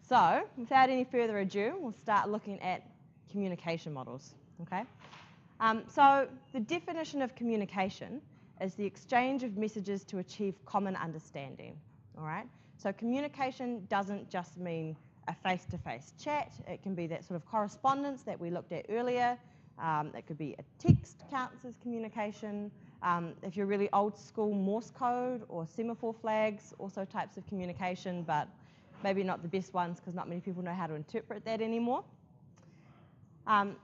So, without any further ado, we'll start looking at communication models, okay? So, the definition of communication is the exchange of messages to achieve common understanding, all right? So, communication doesn't just mean a face-to-face chat. It can be that sort of correspondence that we looked at earlier. It could be a text counts as communication. If you're really old school, Morse code or semaphore flags, also types of communication, but maybe not the best ones because not many people know how to interpret that anymore. And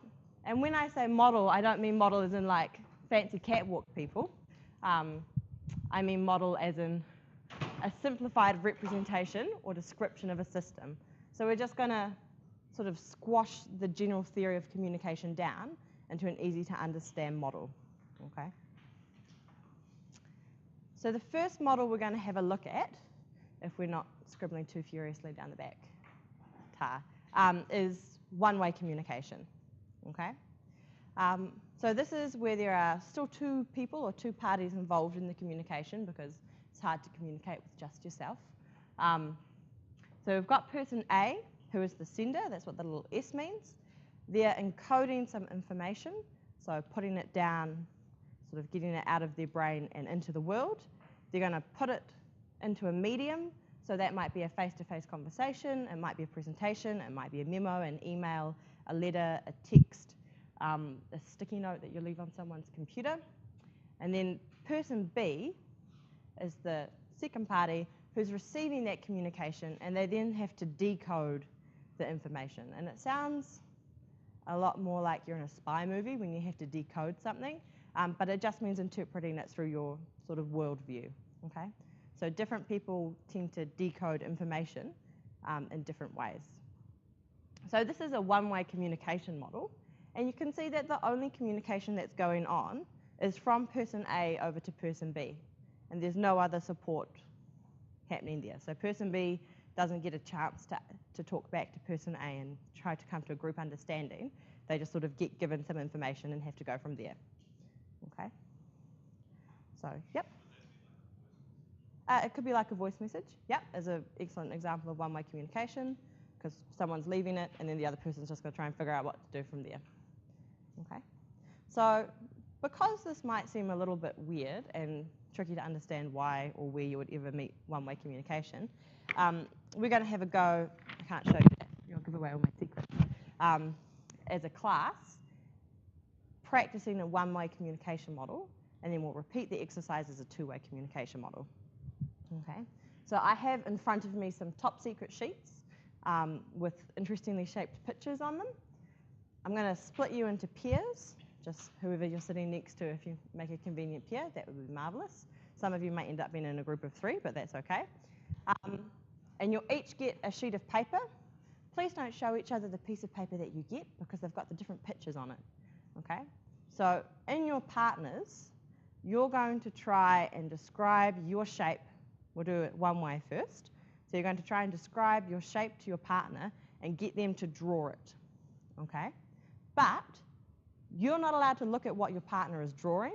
when I say model, I don't mean model as in like fancy catwalk people. I mean model as in a simplified representation or description of a system. So we're just going to sort of squash the general theory of communication down into an easy to understand model, okay? So the first model we're going to have a look at, if we're not scribbling too furiously down the back, is one-way communication, okay? So this is where there are still two people or two parties involved in the communication because it's hard to communicate with just yourself. So we've got person A, who is the sender, that's what the little S means. They're encoding some information, so putting it down, sort of getting it out of their brain and into the world. They're going to put it into a medium, so that might be a face-to-face conversation, it might be a presentation, it might be a memo, an email, a letter, a text, a sticky note that you leave on someone's computer. And then person B is the second party who's receiving that communication, and they then have to decode the information. And it sounds a lot more like you're in a spy movie when you have to decode something, but it just means interpreting it through your sort of worldview, okay? So different people tend to decode information in different ways. So this is a one-way communication model, and you can see that the only communication that's going on is from person A over to person B, and there's no other support happening there. So person B doesn't get a chance to talk back to person A and try to come to a group understanding. They just sort of get given some information and have to go from there. Okay? So, yep. It could be like a voice message. Yep, as an excellent example of one-way communication, because someone's leaving it and then the other person's just going to try and figure out what to do from there. Okay? So, because this might seem a little bit weird and tricky to understand why or where you would ever meet one-way communication, we're going to have a go. I can't show you that. I'll give away all my secrets. As a class, practicing a one-way communication model, and then we'll repeat the exercise as a two-way communication model. Okay. So I have in front of me some top secret sheets with interestingly shaped pictures on them. I'm going to split you into pairs. Just whoever you're sitting next to, if you make a convenient pair, that would be marvelous. Some of you may end up being in a group of 3, but that's okay. And you'll each get a sheet of paper. Please don't show each other the piece of paper that you get because they've got the different pictures on it, okay? So in your partners, you're going to try and describe your shape. We'll do it one way first. So you're going to try and describe your shape to your partner and get them to draw it, okay? But you're not allowed to look at what your partner is drawing.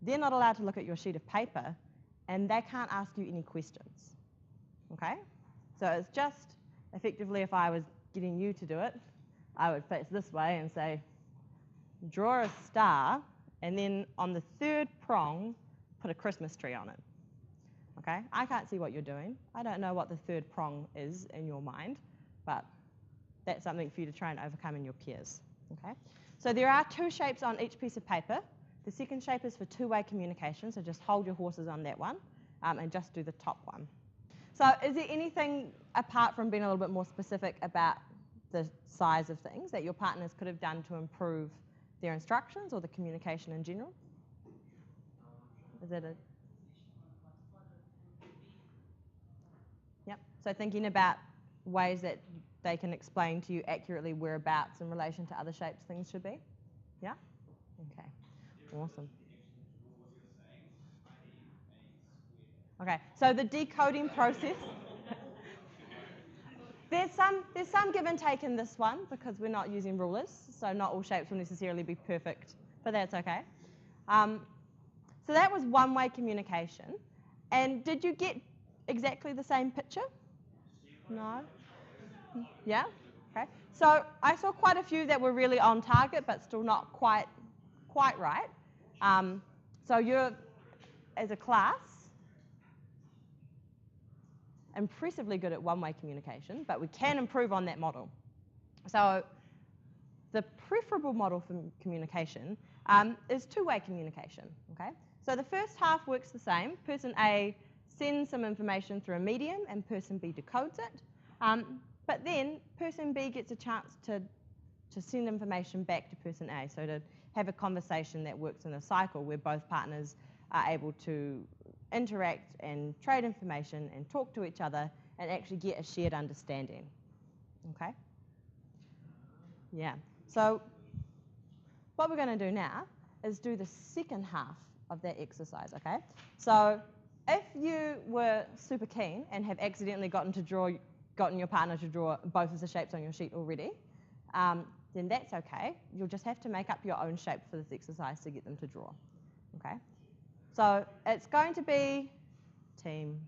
They're not allowed to look at your sheet of paper, and they can't ask you any questions, okay? So it's just effectively, if I was getting you to do it, I would face this way and say, draw a star, and then on the third prong, put a Christmas tree on it, okay? I can't see what you're doing. I don't know what the third prong is in your mind, but that's something for you to try and overcome in your peers, okay? So there are 2 shapes on each piece of paper. The second shape is for two-way communication, so just hold your horses on that one and just do the top one. So is there anything, apart from being a little bit more specific about the size of things, that your partners could have done to improve their instructions or the communication in general? Is it a... Yep, so thinking about ways that they can explain to you accurately whereabouts in relation to other shapes things should be? Yeah? Okay, awesome. Okay, so the decoding process. There's some give and take in this one because we're not using rulers, so not all shapes will necessarily be perfect, but that's okay. So that was one-way communication. And did you get exactly the same picture? No? Yeah? Okay. So I saw quite a few that were really on target, but still not quite right. So you're, as a class, impressively good at one-way communication, but we can improve on that model. So the preferable model for communication is two-way communication, okay? So the first half works the same. Person A sends some information through a medium and person B decodes it. But then person B gets a chance to send information back to person A, so to have a conversation that works in a cycle where both partners are able to interact and trade information and talk to each other and actually get a shared understanding, okay? Yeah, so what we're going to do now is do the second half of that exercise, okay? So if you were super keen and have accidentally gotten your partner to draw both of the shapes on your sheet already, then that's okay. You'll just have to make up your own shape for this exercise to get them to draw, okay? So it's going to be, team,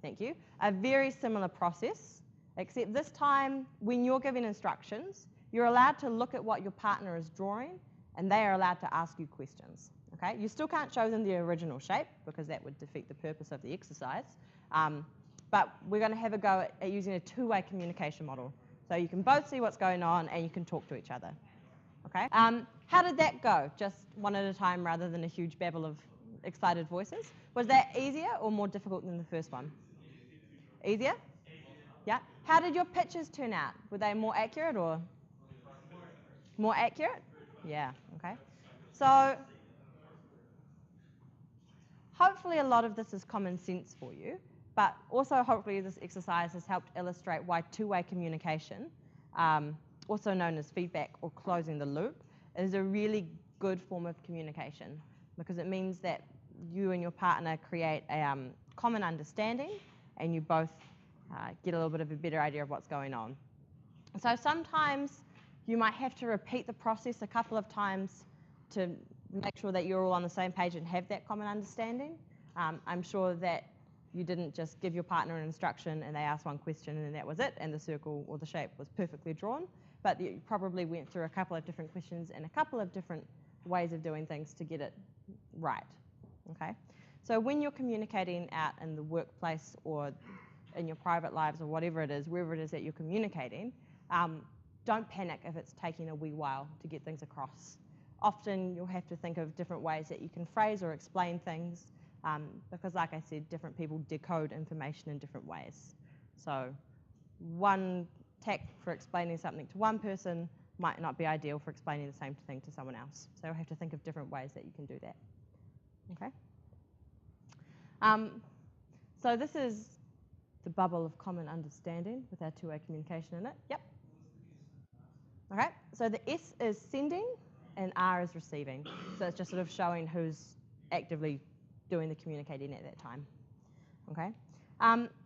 thank you, a very similar process, except this time when you're giving instructions, you're allowed to look at what your partner is drawing and they are allowed to ask you questions, okay? You still can't show them the original shape because that would defeat the purpose of the exercise. But we're going to have a go at using a two-way communication model. So you can both see what's going on and you can talk to each other. Okay? How did that go? Just one at a time rather than a huge babble of excited voices? Was that easier or more difficult than the first one? Easier? Yeah. How did your pictures turn out? Were they more accurate or? More accurate? Yeah. Okay. So hopefully a lot of this is common sense for you. But also, hopefully, this exercise has helped illustrate why two-way communication, also known as feedback or closing the loop, is a really good form of communication because it means that you and your partner create a common understanding and you both get a little bit of a better idea of what's going on. So sometimes you might have to repeat the process a couple of times to make sure that you're all on the same page and have that common understanding. I'm sure that you didn't just give your partner an instruction and they asked one question and that was it, and the circle or the shape was perfectly drawn. But you probably went through a couple of different questions and a couple of different ways of doing things to get it right. Okay? So when you're communicating out in the workplace or in your private lives or whatever it is, wherever it is that you're communicating, don't panic if it's taking a wee while to get things across. Often you'll have to think of different ways that you can phrase or explain things. Because like I said, different people decode information in different ways. So one tack for explaining something to one person might not be ideal for explaining the same thing to someone else. So you'll have to think of different ways that you can do that. Okay? So this is the bubble of common understanding with our two-way communication in it. Yep. Okay, so the S is sending and R is receiving. So it's just sort of showing who's actively doing the communicating at that time. Okay.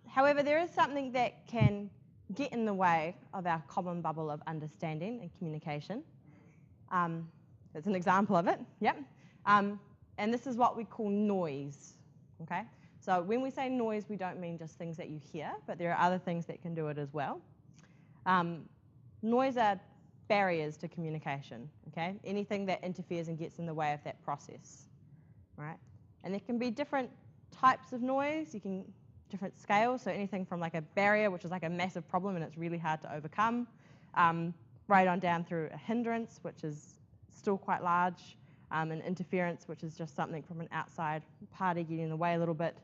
However, there is something that can get in the way of our common bubble of understanding and communication. That's an example of it. Yep. And this is what we call noise. Okay. So when we say noise, we don't mean just things that you hear, but there are other things that can do it as well. Noise are barriers to communication. Okay. Anything that interferes and gets in the way of that process. Right. And there can be different types of noise, different scales, so anything from like a barrier, which is like a massive problem and it's really hard to overcome, right on down through a hindrance, which is still quite large, an interference, which is just something from an outside party getting in the way a little bit,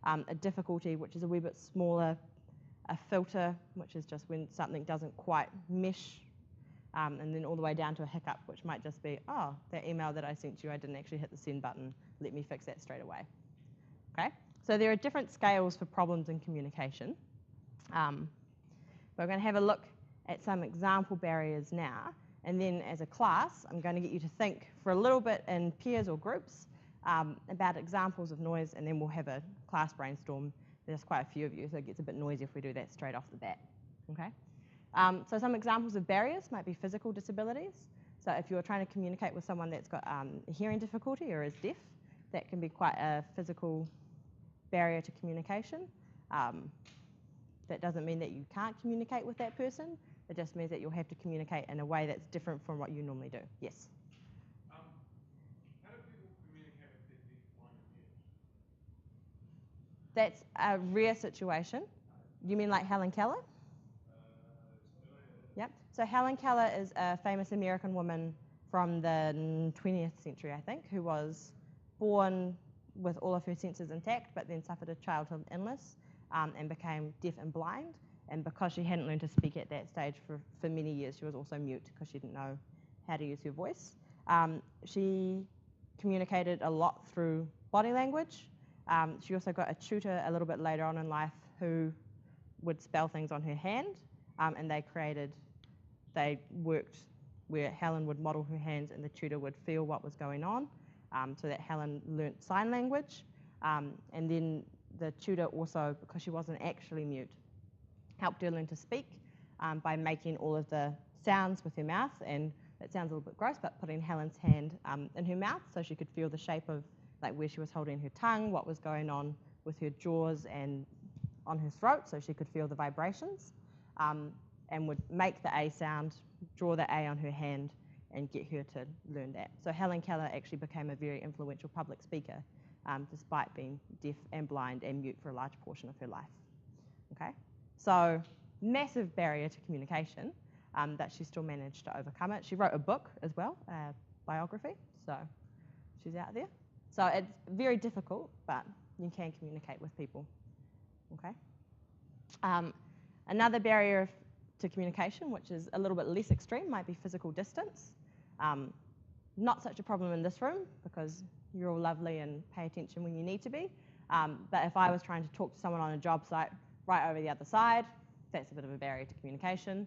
a difficulty, which is a wee bit smaller, a filter, which is just when something doesn't quite mesh, and then all the way down to a hiccup, which might just be, oh, that email that I sent you, I didn't actually hit the send button. Let me fix that straight away. Okay? So there are different scales for problems in communication. We're going to have a look at some example barriers now, and then as a class, I'm going to get you to think for a little bit in pairs or groups about examples of noise, and then we'll have a class brainstorm. There's quite a few of you, so it gets a bit noisy if we do that straight off the bat. Okay? So some examples of barriers might be physical disabilities. So if you're trying to communicate with someone that's got a hearing difficulty or is deaf, that can be quite a physical barrier to communication. That doesn't mean that you can't communicate with that person. It just means that you'll have to communicate in a way that's different from what you normally do. Yes? How do people communicate if they're deaf, blind, and mute? That's a rare situation. You mean like Helen Keller? Yep. So Helen Keller is a famous American woman from the 20th century, I think, who was born with all of her senses intact, but then suffered a childhood illness and became deaf and blind. And because she hadn't learned to speak at that stage for many years, she was also mute because she didn't know how to use her voice. She communicated a lot through body language. She also got a tutor a little bit later on in life who would spell things on her hand, and they worked where Helen would model her hands and the tutor would feel what was going on, so that Helen learnt sign language. And then the tutor also, because she wasn't actually mute, helped her learn to speak by making all of the sounds with her mouth. And that sounds a little bit gross, but putting Helen's hand in her mouth so she could feel the shape of like where she was holding her tongue, what was going on with her jaws and on her throat, so she could feel the vibrations, and would make the A sound, draw the A on her hand, and get her to learn that. So Helen Keller actually became a very influential public speaker, despite being deaf and blind and mute for a large portion of her life. Okay, so massive barrier to communication, that she still managed to overcome it. She wrote a book as well, a biography, so she's out there. So it's very difficult, but you can communicate with people. Okay. Another barrier to communication, which is a little bit less extreme, might be physical distance. Not such a problem in this room because you're all lovely and pay attention when you need to be. But if I was trying to talk to someone on a job site right over the other side, that's a bit of a barrier to communication.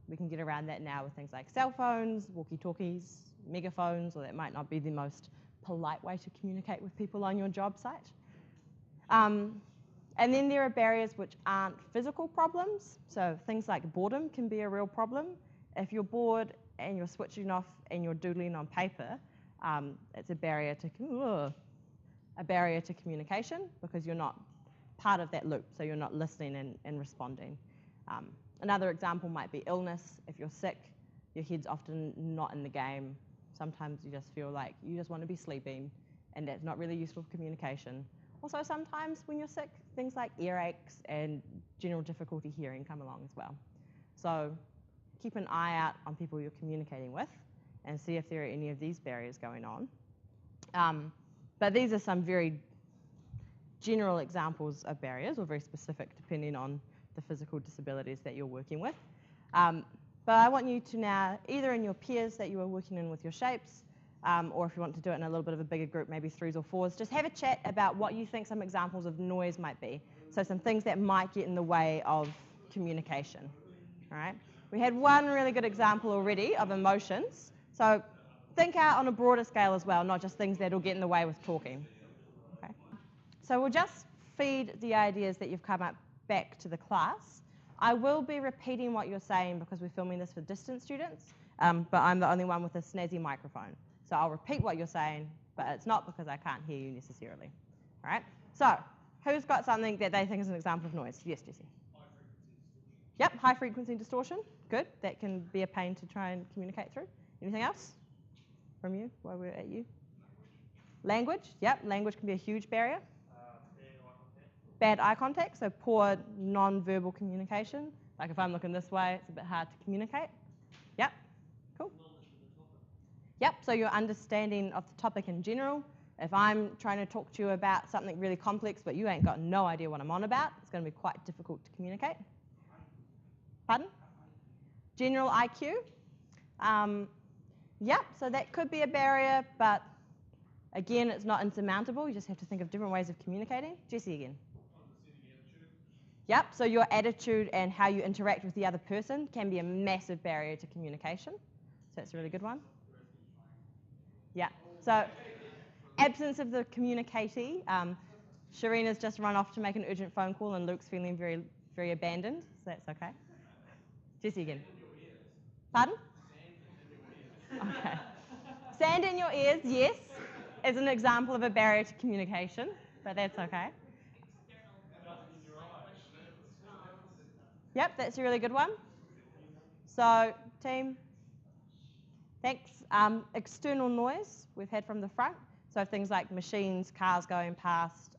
We can get around that now with things like cell phones, walkie-talkies, megaphones, or that might not be the most polite way to communicate with people on your job site. And then there are barriers which aren't physical problems. So things like boredom can be a real problem. If you're bored and you're switching off and you're doodling on paper, it's a barrier to communication because you're not part of that loop, so you're not listening and responding. Another example might be illness. If you're sick, your head's often not in the game. Sometimes you just feel like you just want to be sleeping, and that's not really useful for communication. Also, sometimes when you're sick, things like earaches and general difficulty hearing come along as well. So keep an eye out on people you're communicating with and see if there are any of these barriers going on. But these are some very general examples of barriers, or very specific depending on the physical disabilities that you're working with. But I want you to now, either in your peers that you are working in with your shapes, or if you want to do it in a little bit of a bigger group, maybe 3s or 4s, just have a chat about what you think some examples of noise might be. So some things that might get in the way of communication. All right? We had one really good example already of emotions. So think out on a broader scale as well, not just things that will get in the way with talking. Okay? So we'll just feed the ideas that you've come up back to the class. I will be repeating what you're saying because we're filming this for distance students, but I'm the only one with a snazzy microphone. So I'll repeat what you're saying, but it's not because I can't hear you necessarily. All right? So who's got something that they think is an example of noise? Yes, Jesse. Yep, high frequency distortion. Good. That can be a pain to try and communicate through. Anything else from you while we're at you? Language. Yep, language can be a huge barrier. Bad eye contact, so poor non-verbal communication. Like if I'm looking this way, it's a bit hard to communicate. Yep, cool. Yep, so your understanding of the topic in general. If I'm trying to talk to you about something really complex, but you ain't got no idea what I'm on about, it's going to be quite difficult to communicate. Pardon? General IQ. Yep, so that could be a barrier, but again, it's not insurmountable. You just have to think of different ways of communicating. Jesse again. Yep, so your attitude and how you interact with the other person can be a massive barrier to communication. So that's a really good one. Yeah, so absence of the communicatee. Sharina's just run off to make an urgent phone call and Luke's feeling very, very abandoned, so that's okay. Jesse again. Pardon? Okay. Sand in your ears, yes, is an example of a barrier to communication, but that's okay. Yep, that's a really good one. So, team, thanks. External noise we've had from the front. So things like machines, cars going past.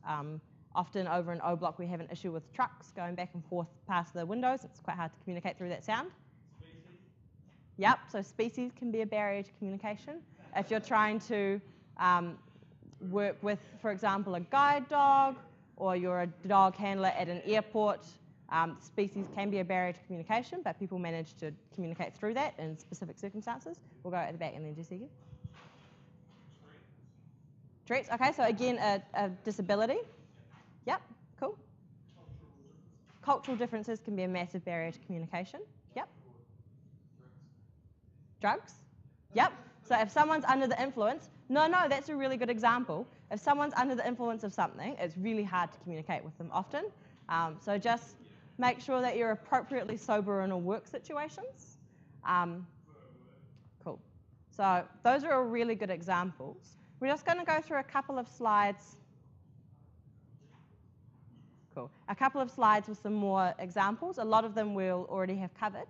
Often over in O Block we have an issue with trucks going back and forth past the windows. It's quite hard to communicate through that sound. Species? Yep, so species can be a barrier to communication. If you're trying to work with, for example, a guide dog, or you're a dog handler at an airport, species can be a barrier to communication, but people manage to communicate through that in specific circumstances. We'll go at the back and then Jesse again. Traits, okay, so again, a disability. Yep, cool. Cultural differences can be a massive barrier to communication. Yep. Drugs? Yep. So if someone's under the influence, no, that's a really good example. If someone's under the influence of something, it's really hard to communicate with them often. So just make sure that you're appropriately sober in all work situations. Cool. So those are all really good examples. We're just going to go through a couple of slides. Cool. A couple of slides with some more examples. A lot of them we'll already have covered,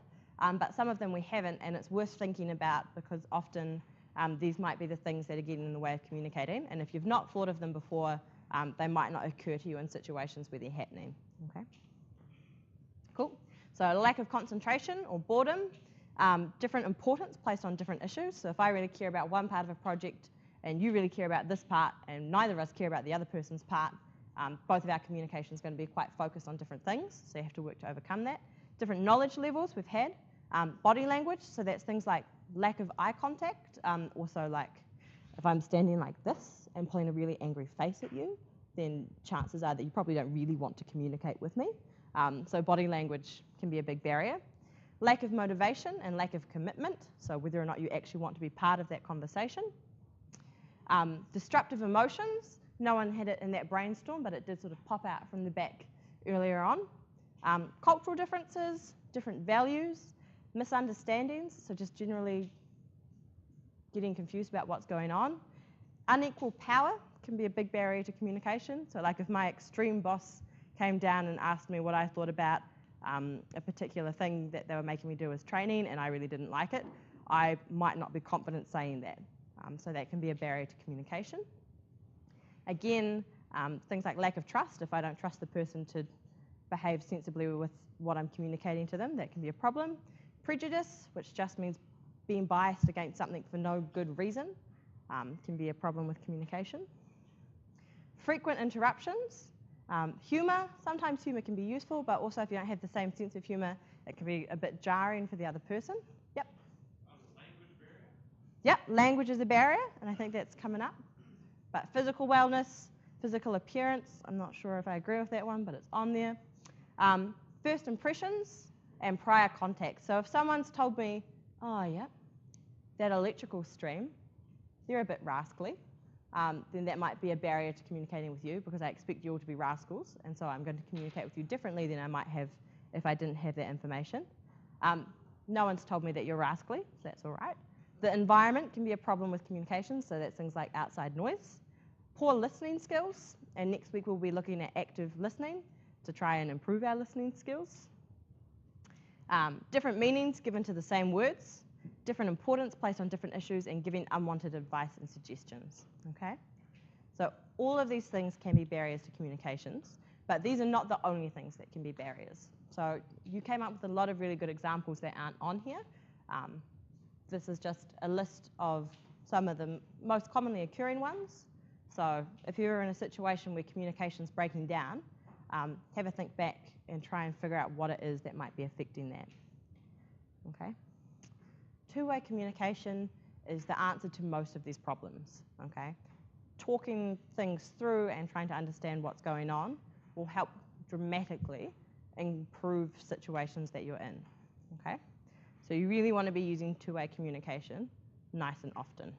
but some of them we haven't, and it's worth thinking about because often these might be the things that are getting in the way of communicating, and if you've not thought of them before, they might not occur to you in situations where they're happening. Okay. Cool. So lack of concentration or boredom, different importance placed on different issues. So if I really care about one part of a project and you really care about this part and neither of us care about the other person's part, both of our communication is going to be quite focused on different things, so you have to work to overcome that. Different knowledge levels we've had. Body language, so that's things like lack of eye contact. Also like if I'm standing like this and pulling a really angry face at you, then chances are that you probably don't really want to communicate with me. So body language can be a big barrier. Lack of motivation and lack of commitment, so whether or not you actually want to be part of that conversation. Disruptive emotions, no one had it in that brainstorm, but it did sort of pop out from the back earlier on. Cultural differences, different values, misunderstandings, so just generally getting confused about what's going on. Unequal power can be a big barrier to communication. So like if my extreme boss came down and asked me what I thought about a particular thing that they were making me do as training and I really didn't like it, I might not be confident saying that. So that can be a barrier to communication. Again, things like lack of trust. If I don't trust the person to behave sensibly with what I'm communicating to them, that can be a problem. Prejudice, which just means being biased against something for no good reason, can be a problem with communication. Frequent interruptions. Humour, sometimes humour can be useful, but also if you don't have the same sense of humour, it can be a bit jarring for the other person. Yep. Language barrier? Yep, language is a barrier, and I think that's coming up. But physical wellness, physical appearance, I'm not sure if I agree with that one, but it's on there. First impressions and prior contact. So if someone's told me, oh, yeah, that electrical stream, they're a bit rascally, then that might be a barrier to communicating with you because I expect you all to be rascals, and so I'm going to communicate with you differently than I might have if I didn't have that information. No one's told me that you're rascally, so that's all right. The environment can be a problem with communication, so that's things like outside noise. Poor listening skills, and next week we'll be looking at active listening to try and improve our listening skills. Different meanings given to the same words, different importance placed on different issues, and giving unwanted advice and suggestions, okay? So all of these things can be barriers to communications, but these are not the only things that can be barriers. So you came up with a lot of really good examples that aren't on here. This is just a list of some of the most commonly occurring ones. So if you're in a situation where communication's breaking down, have a think back and try and figure out what it is that might be affecting that. Okay? Two-way communication is the answer to most of these problems. Okay? Talking things through and trying to understand what's going on will help dramatically improve situations that you're in. Okay? So you really want to be using two-way communication nice and often.